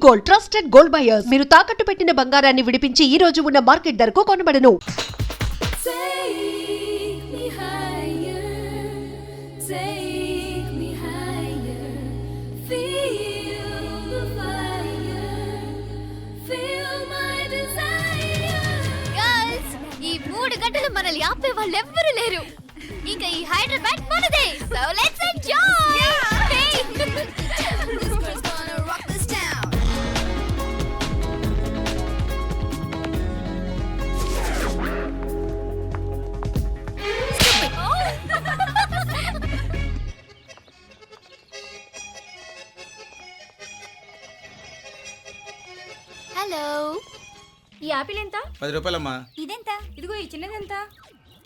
Gold, trusted gold buyers. మీరు తాకట్టు పెట్టిన బంగారాన్ని విడిపించి ఈ రోజు ఉన్న మార్కెట్ ధరకు కొనబడను. ఈ 3 గంటలు మనల్ని ఆపే వాళ్ళు ఎవ్వరూ లేరు. ఇక ఈ హైదరాబాద్ మనదే. So let's enjoy. హలో, ఈ యాపిల్ ఎంత? 10 రూపాయలమ్మా. ఇదెంత? ఇదిగో ఈ చిన్నది ఎంత?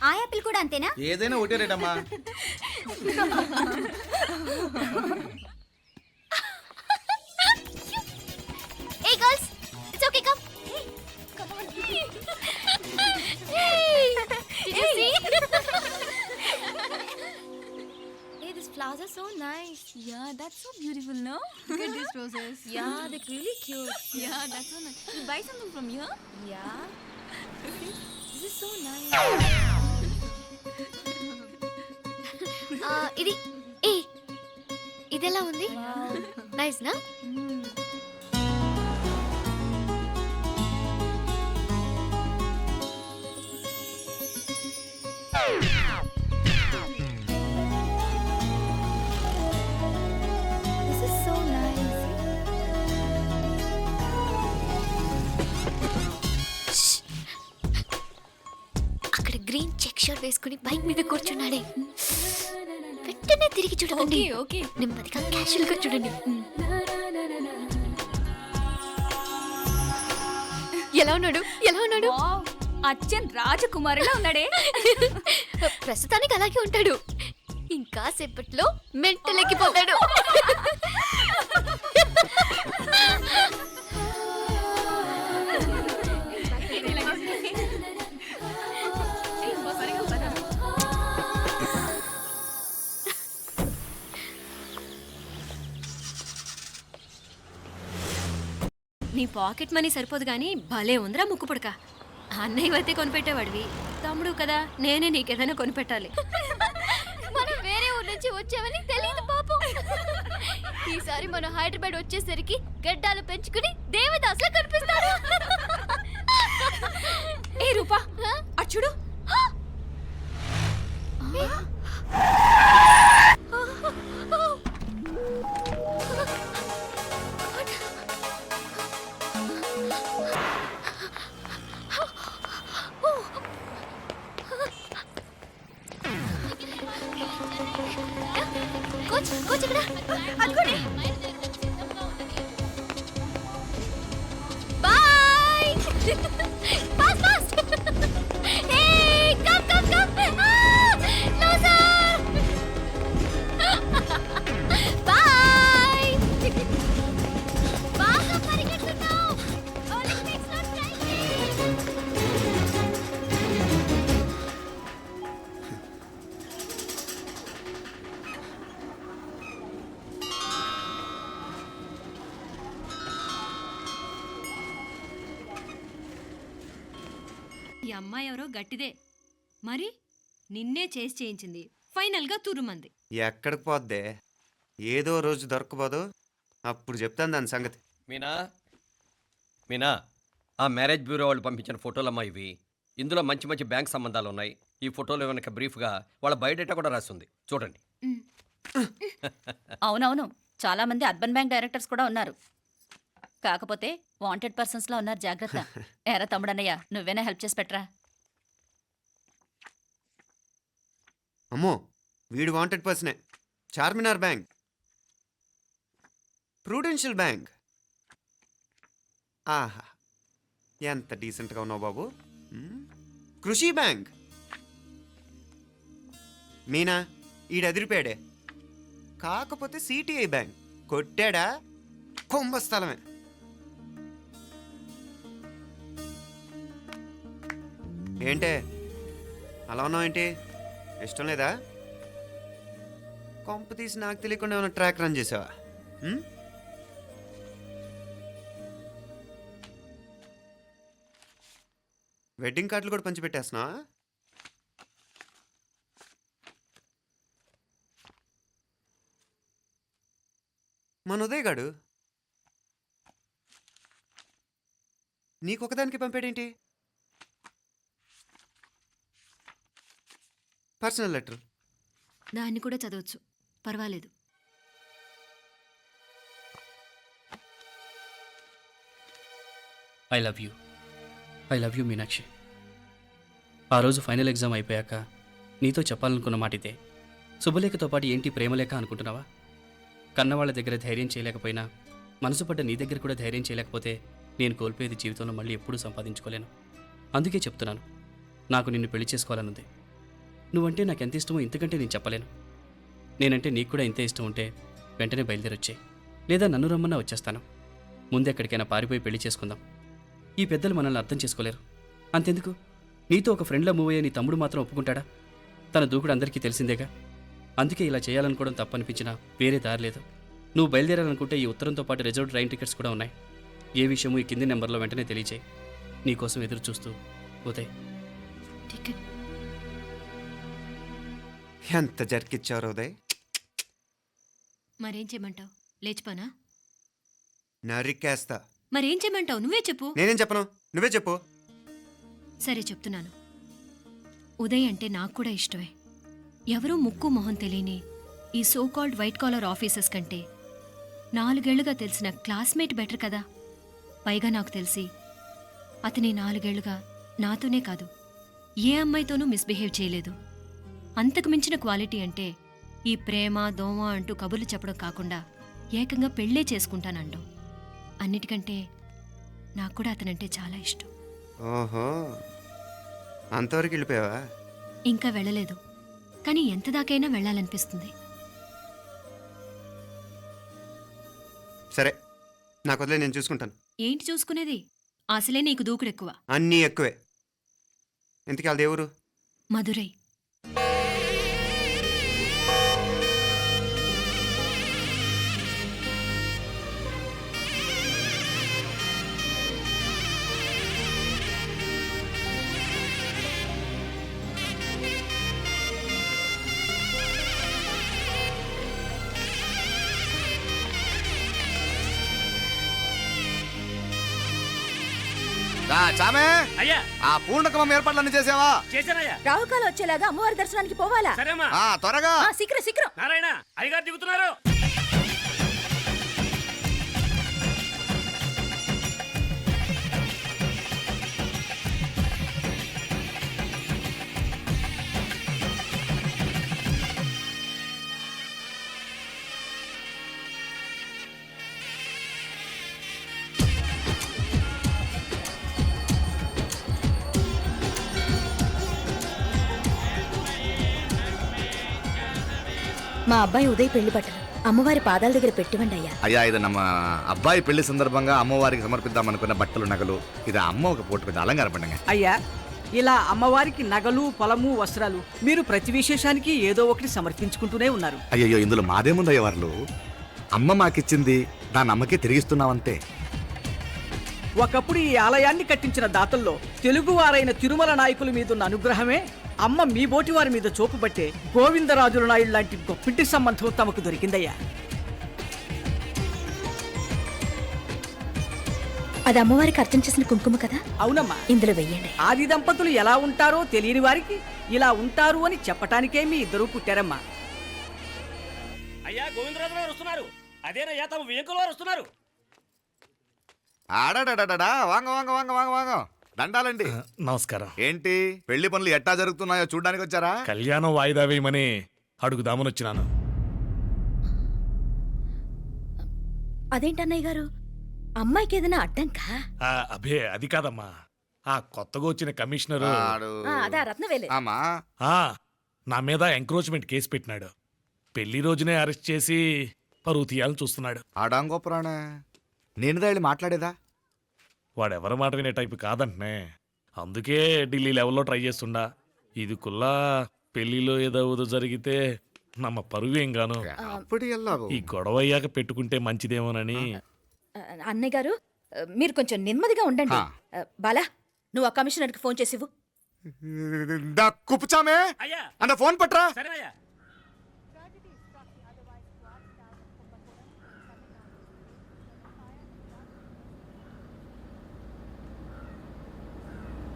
ఆ యాపిల్ కూడా అంతేనా? ఏదైనా ఒకటే రేట్ అమ్మా. Hey girls, it's okay, come. Come on. Hey, did you see? Hey, these flowers are so nice. Yeah, that's so beautiful, no? Look at these roses. Yeah, they're really cute. Yeah, that's so nice. You buy something from here? Yeah. This is so nice. ఇది ఏ ఇదెలా ఉంది? Nice నా? This is so nice. అక్కడ green check shirt వేసుకుని bike మీద కూర్చున్నాడే. వెంటనే తిరిగి చూడకండి. Okay. నెమ్మదిగా క్యాషువల్ గా చూడండి. ఎలా ఉన్నాడు? ఎలా ఉన్నాడు? Wow, అచ్చన్ రాజకుమారిలా ఉన్నాడే. ప్రస్తుతానికి అలాగే ఉంటాడు. ఇంకా సేపట్లో మెంటల్ ఎక్కిపోతాడు. నీ పాకెట్ మనీ సరిపోదు కానీ భలే ఉందిరా ముక్కు పుడక. అన్నయ్య అయితే కొనిపెట్టేవాడివి, తమ్ముడు కదా నేనే నీకేదైనా కొనిపెట్టాలి. మనం వేరే ఊరు నుంచి వచ్చామని తెలియదు పాపం. ఈసారి మనం హైదరాబాద్ వచ్చేసరికి గడ్డాలు పెంచుకుని దేవదాసులా కనిపిస్తారు. ఏ రూపా, అటు చూడు. కోచ్ ఇక్కడ అనుకోండి. Boy. Fast fast. Hey come come come. Loser. Boy. బాగా పరిగెడుతున్నావు. ఒలింపిక్స్ లో ట్రై చేయి. ఈ అమ్మాయి ఎవరో గట్టిదే, మరి నిన్నే చేసి చేయించింది, ఫైనల్ గా తురుమంది. ఎక్కడికి పోద్దే? ఏదో రోజు దొరకపోదు, అప్పుడు చెప్తాను దాని సంగతి. మీనా మీనా ఆ మ్యారేజ్ బ్యూరో వాళ్ళు పంపించిన ఫోటోలమ్మా ఇవి. ఇందులో మంచి మంచి బ్యాంక్ సంబంధాలు ఉన్నాయి. ఈ ఫోటోలో వెనక బ్రీఫ్గా వాళ్ళ బయోడేటా కూడా రాస్తుంది, చూడండి. అవునవును, చాలా మంది అర్బన్ బ్యాంక్ డైరెక్టర్స్ కూడా ఉన్నారు. కాకపోతే వాంటెడ్ పర్సన్స్ లా ఉన్నారు, జాగ్రత్త. ఎరా తమ్ముడన్నయ్య, నువ్వేనా హెల్ప్ చేసి పెట్టరా? అమ్మో, వీడు వాంటెడ్ పర్సనే. Charminar bank, prudential bank. ఆహా, ఎంత డీసెంట్గా ఉన్నావు బాబు. కృషి బ్యాంక్. మీనా, ఈడెదిరిపాడే. కాకపోతే సిటిఐ బ్యాంక్ కొట్టాడా కుంభస్థలమే. ఏంటే అలా ఉన్నావు? ఏంటి ఇష్టం లేదా? కొంప తీసి నాకు తెలియకుండా ఏమైనా ట్రాక్ రన్ చేసావా? వెడ్డింగ్ కార్డులు కూడా పంచిపెట్టేస్తున్నా. మన ఉదయ్ గాడు నీకొకదానికి పంపాడేంటి? Personal letter. దాన్ని కూడా చదవచ్చు, పర్వాలేదు. I love you Meenakshi. ఆ రోజు ఫైనల్ ఎగ్జామ్ అయిపోయాక నీతో చెప్పాలనుకున్న మాట ఇదే. శుభలేఖతో పాటు ఏంటి ప్రేమలేఖ అనుకుంటున్నావా? కన్నవాళ్ళ దగ్గర ధైర్యం చేయలేకపోయినా మనసు పడ్డ నీ దగ్గర కూడా ధైర్యం చేయలేకపోతే నేను కోల్పోయేది జీవితంలో మళ్ళీ ఎప్పుడూ సంపాదించుకోలేను. అందుకే చెప్తున్నాను, నాకు నిన్ను పెళ్లి చేసుకోవాలనుంది. నువ్వంటే నాకు ఎంత ఇష్టమో ఇంతకంటే నేను చెప్పలేను. నేనంటే నీకు కూడా ఇంతే ఇష్టం ఉంటే వెంటనే బయలుదేరొచ్చే, లేదా నన్ను రమ్మన్నా వచ్చేస్తాను. ముందెక్కడికైనా పారిపోయి పెళ్లి చేసుకుందాం. ఈ పెద్దలు మనల్ని అర్థం చేసుకోలేరు. అంతెందుకు, నీతో ఒక ఫ్రెండ్లా మూవ్ అయ్యే నీ తమ్ముడు మాత్రం ఒప్పుకుంటాడా? తన దూకుడు అందరికీ తెలిసిందేగా. అందుకే ఇలా చేయాలనుకోవడం తప్పనిపించినా వేరే దారి లేదు. నువ్వు బయలుదేరాలనుకుంటే ఈ ఉత్తరంతో పాటు రిజర్వ్ ట్రైన్ టికెట్స్ కూడా ఉన్నాయి. ఏ విషయమూ ఈ కింది నెంబర్లో వెంటనే తెలియచేయి. నీకోసం ఎదురు చూస్తూ ఉదయ్. టికెట్ ఎంత జరికిచ్చావు ఉదయ్. మరేం చేయమంటావు? లేచిపోనా? నరికేస్తా. మరేం చేయమంటావు? నువ్వే చెప్పు. నేనేం చెప్పను, నువ్వే చెప్పు. సరే చెప్తున్నాను. ఉదయ్ అంటే నాకు కూడా ఇష్టమే. ఎవరూ ముక్కు మొహం తెలియని ఈ so called white collar officers కంటే 4 ఏళ్లుగా తెలిసిన క్లాస్మేట్ బెటర్ కదా. పైగా నాకు తెలిసి అతని 4 ఏళ్లుగా నాతోనే కాదు ఏ అమ్మాయితోనూ మిస్బిహేవ్ చేయలేదు. అంతకు మించిన క్వాలిటీ అంటే ఈ ప్రేమ దోమ అంటూ కబుర్లు చెప్పడం కాకుండా ఏకంగా పెళ్ళే చేసుకుంటానంటాం. అన్నిటికంటే నాకు కూడా అతనంటే చాలా ఇష్టం. ఓహో, అంతవరకు వెళ్ళిపోయావా? ఇంకా వెళ్ళలేదు, కానీ ఎంత దాకైనా వెళ్ళాలనిపిస్తుంది. సరే, నాకు వదిలే, నేను చూసుకుంటాను. ఏంటి చూసుకునేది? అసలే నీకు దూకుడెక్కువ. అన్నీ ఎక్కువే. ఇంతకీ వాళ్ళ దేవురు? మధురై. చామే అయ్యా, ఆ పూర్ణకమం ఏర్పాట్లన్నీ చేసావా? చేశానయ్యా. రాహుకాలం వచ్చేలాగా అమ్మవారి దర్శనానికి పోవాలా? సరేమ్మా. త్వరగా. శీఘ్రం. నారాయణ అయ్యగారు దిగుతున్నారు. మా అబ్బాయి ఉదయ్ పెళ్లి బట్టలు అమ్మవారి పాదాల దగ్గర పెట్టివండి అయ్యా. అయ్యా, ఇది నమ్మ అబ్బాయి పెళ్లి సందర్భంగా అమ్మవారికి సమర్పిద్దాం అనుకున్న బట్టలు నగలు. ఇది అమ్మ ఒక పూట పెద్ద అలంకార పండుగ. అయ్యా, ఇలా అమ్మవారికి నగలు పొలము వస్త్రాలు మీరు ప్రతి విశేషానికి ఏదో ఒకటి సమర్పించుకుంటూనే ఉన్నారు. అయ్యో, ఇందులో మాదేముందయ్య వాళ్ళు. అమ్మ మాకిచ్చింది దాని అమ్మకే తిరిగిస్తున్నామంతే. ఒకప్పుడు ఈ ఆలయాన్ని కట్టించిన దాతల్లో తెలుగువారైన తిరుమల నాయకుల మీదున్న అనుగ్రహమే అమ్మ మీ బోటి వారి మీద చూపుబట్టే గోవిందరాజుల నాయుడు లాంటి గొప్పింటి సంబంధం తమకు దొరికిందయ్యా. అది అమ్మవారికి అర్చన చేసిన కుంకుమ కదా? అవునమ్మా, ఇందులో వెయ్యండి. ఆది దంపతులు ఎలా ఉంటారో తెలియని వారికి ఇలా ఉంటారు అని చెప్పటానికే మీ ఇద్దరు పుట్టారమ్మా. అయ్యా, గోవిందరాజు గారు వస్తున్నారు. అదేనయ్యా, తమ వెంకుల వారు వస్తున్నారు. ఆడాడా వాంగ వాంగ వాంగ వాంగ వాంగ. దండాలండి. నమస్కారం. ఏంటి పెళ్లి పనులు ఎట్టా జరుగుతున్నాయో చూడ్డానికి వచ్చారా? కళ్యాణం వాయిదా వేయమని అడుగుదామని వచ్చినాను. అదేంటన్నయ్య గారు, అమ్మాయికి ఏదైనా అడ్డంకా? అభే, అది కాదమ్మా. ఆ కొత్తగా వచ్చిన కమిషనరు అదా రత్నవేలే. ఆమా, నా మీద ఎంక్రోచ్మెంట్ కేసు పెట్టినాడు. పెళ్లి రోజునే అరెస్ట్ చేసి పరువు తీయాలని చూస్తున్నాడు. ఆడాంగోపురాణ నేనుదా వెళ్ళి మాట్లాడేదా? వాడెవరి మాట వినే టైపు కాదంటనే. అందుకే ఢిల్లీ లెవెల్లో ట్రై చేస్తుండా. ఇది కుల్లా పెళ్లిలో ఏదో జరిగితే నమ్మ పరువేం గాను. అప్పుడు ఈ గొడవ అయ్యాక పెట్టుకుంటే మంచిదేమోనని. అన్నయ్య గారు, మీరు కొంచెం నెమ్మదిగా ఉండండి. బాలా, నువ్వు ఆ కమిషనర్కి ఫోన్ చేసివు. కుప్పుచామే అయ్యా అన్న ఫోన్ పట్రా. సరేనయ్యా.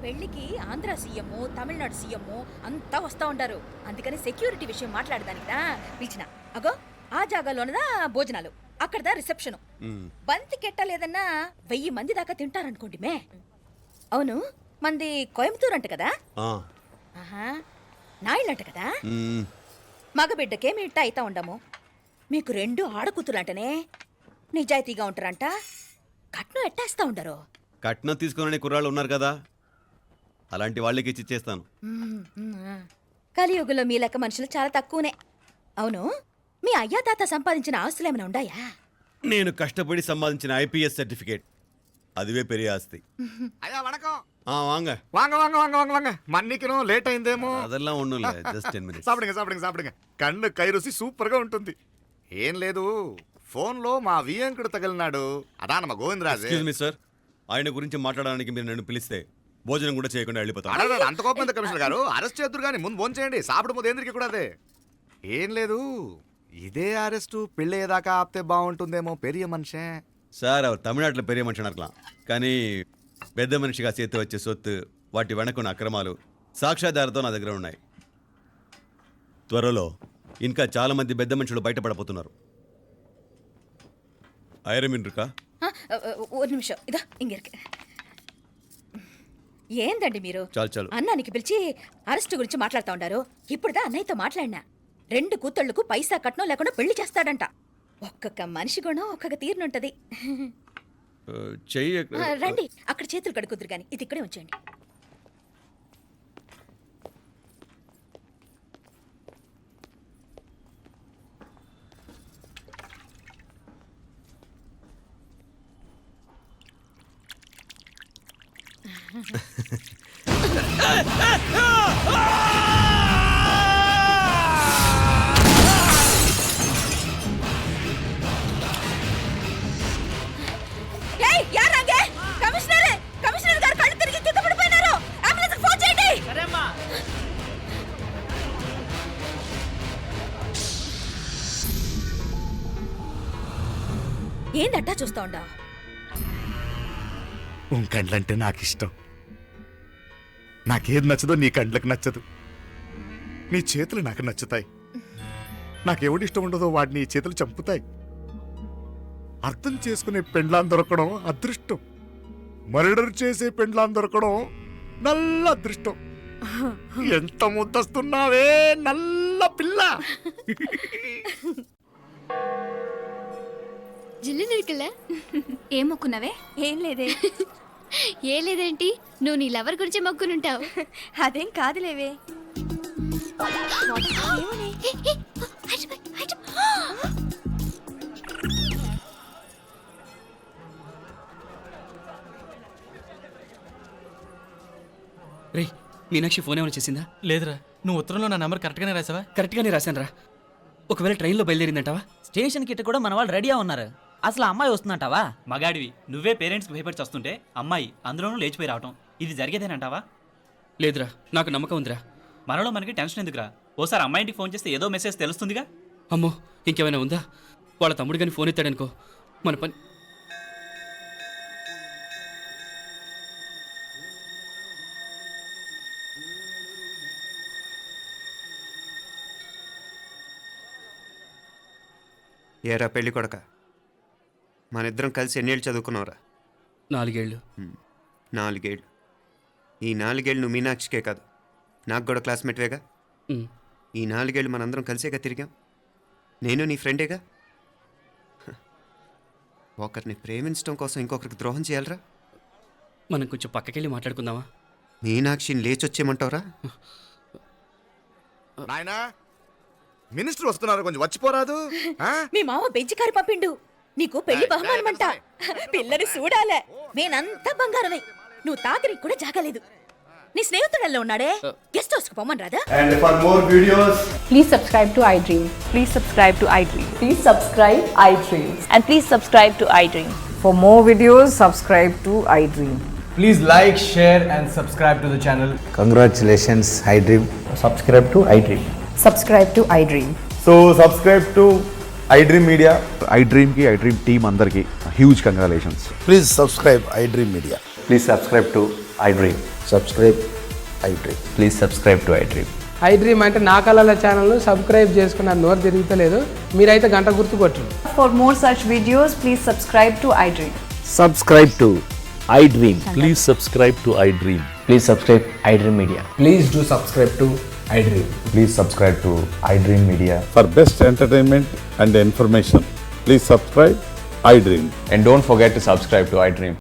పెళ్లికి ఆంధ్ర సీఎం తమిళనాడు సీఎం అంతా వస్తా ఉంటారు. అందుకని సెక్యూరిటీ విషయం మాట్లాడదానికినా పిలిచిన. అగో ఆ జాగాలోనదా భోజనాలు, అక్కడదా రిసెప్షన్. బంతి కెట్టలేదన్నా 1000 మంది దాకా తింటారనుకోండి మే. అవును, మంది కోయంబత్తూర్ అంట కదా. ఆహా, నాయుళ్ళంట కదా. మగబిడ్డకే మీ ఇట్ట అయితా ఉండము. మీకు 2 ఆడకూతులంటనే నిజాయితీగా ఉంటారంట. కట్నం ఎట్టేస్తా ఉండరు. కట్నం తీసుకునే కుర్రాళ్ళు ఉన్నారు కదా, అలాంటి వాళ్ళకి ఇచ్చేస్తాను. కలియుగంలో మీ లెక్క మనుషులు చాలా తక్కువనే. అవును, మీ అయ్యా తాత సంపాదించిన ఆస్తులు ఏమైనా ఉన్నాయా? నేను కష్టపడి సంపాదించిన ఐపీఎస్ సర్టిఫికేట్, అదివే పెరిగే ఆస్తి. అయ్యా వణకం. వాంగ వాంగ వాంగ వాంగ వాంగ వాంగ మన్నికిను లేట్ అయిందేమో. అదెல்லாம் ஒண்ணும் இல்ல, just 10 minutes. సాப்பிடுங்க కన్ను కై రుచి సూపర్ గా ఉంటుంది. ఏం లేదు, ఫోన్ లో మా వియంకుడు తగిలినాడు, అదా నమ్మ గోవిందరాజు. ఎక్స్క్యూజ్ మీ సార్, ఆయన గురించి మాట్లాడడానికి మీరు నన్ను పిలిస్తే భోజనం కూడా చేయకుండా వెళ్ళిపోతాను. అంత కోపం ఎంత కమిషనర్ గారు, అరెస్ట్ చేద్దరు కానీ ముందు ఫోన్ చేయండి. సాపిడు ముందు ఎందుకు కూడా అదే. ఏం లేదు, ఇదే అరెస్టు పెళ్ళేదాకా ఆపితే బాగుంటుందేమో. పెరియ మనిషే సార్, அவர் తమిళనాడులో పెరియ మనిషి అనర్కలాం, కానీ పెద్ద మనిషిగా చేతి వచ్చే సొత్తు, వాటి వెనకున్న అక్రమాలు సాక్ష్యాధారతో నా దగ్గర ఉన్నాయి. త్వరలో ఇంకా చాలా మంది పెద్ద మనుషులు బయటపడబోతున్నారు. ఐరమిన్రుకా ஒரு நிமிஷம் இதா இங்க இருக்கு. ఏందండి మీరు చాలు అన్నానికి పిలిచి అరెస్ట్ గురించి మాట్లాడుతూ ఉండారు. ఇప్పుడుదా అన్నయ్యతో మాట్లాడినా 2 కూతుళ్లకు పైసా కట్నం లేకుండా పెళ్లి చేస్తాడంట. ఒక్కొక్క మనిషి గుణం ఒక్కొక్క తీరునుంటది. చెయ్యి రండి, అక్కడ చేతులు కడుకుదురు గాని ఇది ఇక్కడే ఉంచండి. కమిషనర్ గారు కళ్ళు తిరిగి కింద పడిపోయినారు. అంబులెన్స్ ఫోన్ చేయండి. ఏందట్టా చూస్తా ఉండా? కండ్లంటే నాకు ఇష్టం. నాకేది నచ్చదో నీ కండ్లకు నచ్చదు. నీ చేతులు నాకు నచ్చుతాయి. నాకెవడి ఇష్టం ఉండదో వాడు నీ చేతులు చంపుతాయి. అర్థం చేసుకునే పెండ్లాం దొరకడం అదృష్టం. మర్డర్ చేసే పెండ్లాం దొరకడం నల్ల అదృష్టం. ఎంత ముద్దస్తున్నావే నల్ల పిల్ల. జిల్లు నిరుకుల ఏం మొక్కున్నావే? ఏం లేదే. ఏ లేదేంటి, నువ్వు నీ లవర్ గురించి మొక్కునుంటావు. అదేం కాదులేవే. రే, మీనాక్షి ఫోన్ ఏమైనా చేసిందా? లేదురా, నువ్వు ఉత్తరంలో నా నెంబర్ కరెక్ట్గానే రాసావా? కరెక్ట్గానే రాశాను రా. ఒకవేళ ట్రైన్లో బయలుదేరిందంటావా? స్టేషన్ కిட்ட కూడా మన వాళ్ళు రెడీగా ఉన్నారు. అసలు అమ్మాయి వస్తుందంటావా? మగాడివి నువ్వే పేరెంట్స్కి భయపడి వస్తుంటే అమ్మాయి అందులోనూ లేచిపోయి రావటం, ఇది జరిగేదేనంటావా? లేదురా, నాకు నమ్మకం ఉందిరా. మనలో మనకి టెన్షన్ ఎందుకురా? ఓసారి అమ్మాయి ఇంటికి ఫోన్ చేస్తే ఏదో మెసేజ్ తెలుస్తుందిగా. అమ్మో, ఇంకేమైనా ఉందా? వాళ్ళ తమ్ముడు కానీ ఫోన్ ఎత్తాడనుకో, మన పని. ఏరా పెళ్ళి కొడక, మన ఇద్దరం కలిసి ఎన్నేళ్ళు చదువుకున్నావురా? 4 ఏళ్ళు. 4 ఏళ్ళు. ఈ 4 ఏళ్ళు నువ్వు మీనాక్షికే కాదు, నాకు కూడా క్లాస్మేట్వేగా. ఈ 4 ఏళ్ళు మనందరం కలిసేగా తిరిగాం. నేను నీ ఫ్రెండేగా. ఒకరిని ప్రేమించడం కోసం ఇంకొకరికి ద్రోహం చేయాలరా? మనం కొంచెం పక్కకెళ్ళి మాట్లాడుకుందామా? మీనాక్షిని లేచొచ్చేయమంటావురా? నాయనా, మినిస్టర్ వస్తున్నారు, కొంచెం వచ్చిపోరాదు. మీ మామ బెంచి కారు పంపిండు. నీకు పెళ్లి బహుమానమంట. పిల్లని చూడాలే. నేనంతా బంగారమే. నువ్వు తాగరికి కూడా జాగలేదు. నీ స్నేహితుడల్లో ఉన్నాడే, గెస్ట్ హౌస్ కు పొమ్మని రాదా? And for more videos, please subscribe to iDream. Please subscribe to iDream. Please subscribe iDream. And please subscribe to iDream. For more videos, subscribe to iDream. Please like, share and subscribe to the channel. Congratulations, iDream. Subscribe to iDream. Subscribe to iDream. So subscribe to iDream Media. iDream ki iDream team andarki huge congratulations. Please subscribe iDream Media. Please subscribe to iDream. Subscribe iDream. Please subscribe to iDream. iDream అంటే నా కళల channel subscribe చేసుకున్న నోరు తిరుగుతలేదు, మీరైతే గంట గుర్తు కొట్టండి. For more such videos, please subscribe to iDream. Subscribe to iDream. Please subscribe to iDream. Please subscribe iDream Media. Please do subscribe to iDream. Please subscribe to iDream Media. For best entertainment and information, please subscribe iDream. And don't forget to subscribe to iDream.